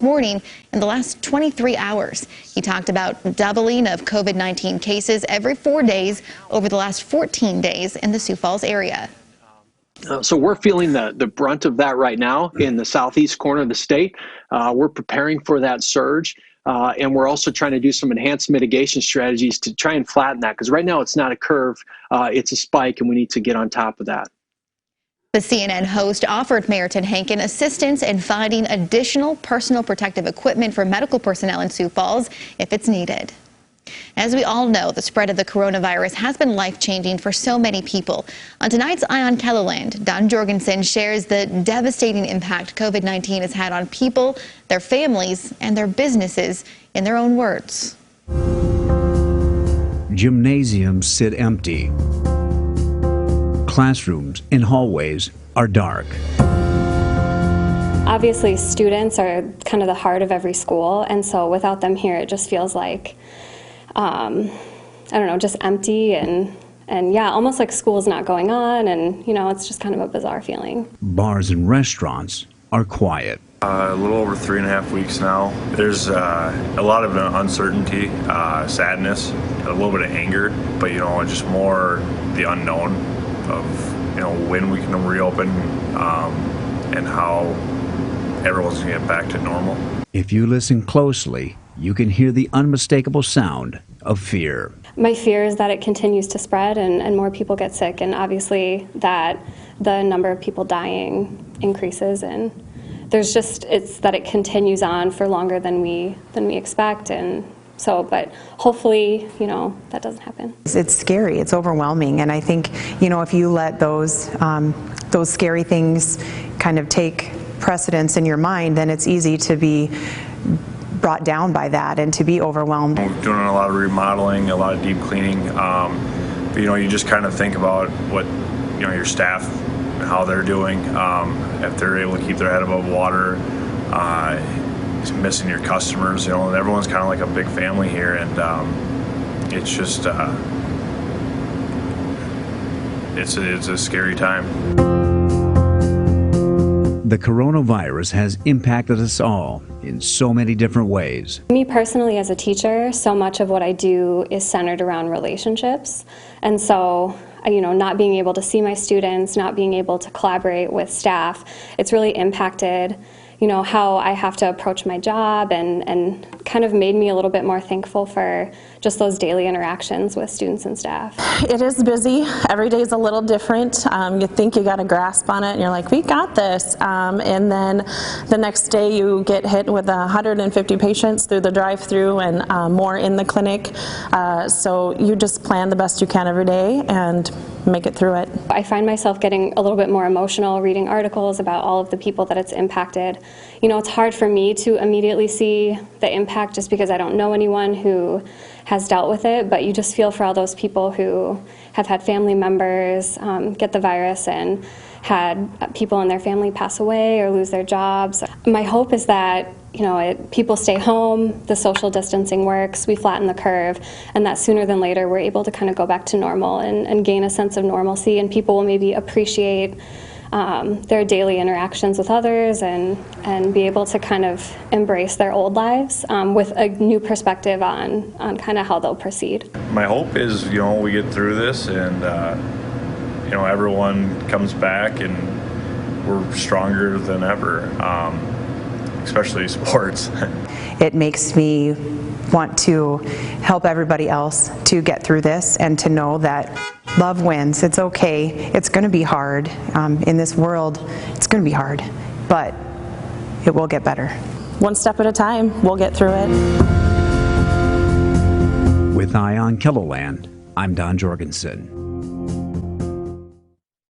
morning in the last 23 hours. He talked about doubling of COVID-19 cases every 4 days over the last 14 days in the Sioux Falls area. So we're feeling the brunt of that right now in the southeast corner of the state. We're preparing for that surge. And we're also trying to do some enhanced mitigation strategies to try and flatten that, because right now it's not a curve, it's a spike, and we need to get on top of that. The CNN host offered Mayor Ted Hankin assistance in finding additional personal protective equipment for medical personnel in Sioux Falls if it's needed. As we all know, the spread of the coronavirus has been life-changing for so many people. On tonight's Eye on Kellerland, Don Jorgensen shares the devastating impact COVID-19 has had on people, their families, and their businesses in their own words. Gymnasiums sit empty. Classrooms and hallways are dark. Obviously, students are kind of the heart of every school, and so without them here, it just feels like, I don't know, just empty and yeah, almost like school's not going on, and you know, it's just kind of a bizarre feeling. Bars and restaurants are quiet. A little over 3.5 weeks now. There's a lot of uncertainty, sadness, a little bit of anger, but you know, just more the unknown of, you know, when we can reopen and how everyone's going to get back to normal. If you listen closely, you can hear the unmistakable sound of fear. My fear is that it continues to spread and more people get sick, and obviously that the number of people dying increases, and there's just, it's that it continues on for longer than we expect, and so, but hopefully, you know, that doesn't happen. It's scary, it's overwhelming, and I think, you know, if you let those scary things kind of take precedence in your mind, then it's easy to be brought down by that and to be overwhelmed. We're doing a lot of remodeling, a lot of deep cleaning, but you know, you just kind of think about what, you know, your staff, how they're doing, if they're able to keep their head above water, missing your customers, you know, everyone's kind of like a big family here, and it's just, it's a scary time. The coronavirus has impacted us all in so many different ways. Me personally, as a teacher, so much of what I do is centered around relationships, and so, you know, not being able to see my students, not being able to collaborate with staff, it's really impacted, you know, how I have to approach my job, and kind of made me a little bit more thankful for just those daily interactions with students and staff. It is busy. Every day is a little different. You think you got a grasp on it, and you're like, we got this. And then the next day you get hit with 150 patients through the drive-through and more in the clinic. So you just plan the best you can every day and make it through it. I find myself getting a little bit more emotional reading articles about all of the people that it's impacted. You know, it's hard for me to immediately see the impact just because I don't know anyone who has dealt with it, but you just feel for all those people who have had family members get the virus and had people in their family pass away or lose their jobs. My hope is that, you know, people stay home, the social distancing works, we flatten the curve, and that sooner than later we're able to kind of go back to normal and gain a sense of normalcy, and people will maybe appreciate their daily interactions with others and be able to kind of embrace their old lives with a new perspective on kind of how they'll proceed. My hope is, you know, we get through this and you know, everyone comes back and we're stronger than ever, especially sports. It makes me want to help everybody else to get through this and to know that love wins. It's okay. It's going to be hard. In this world, it's going to be hard, but it will get better. One step at a time, we'll get through it. With Eye on Kellerland, I'm Don Jorgensen.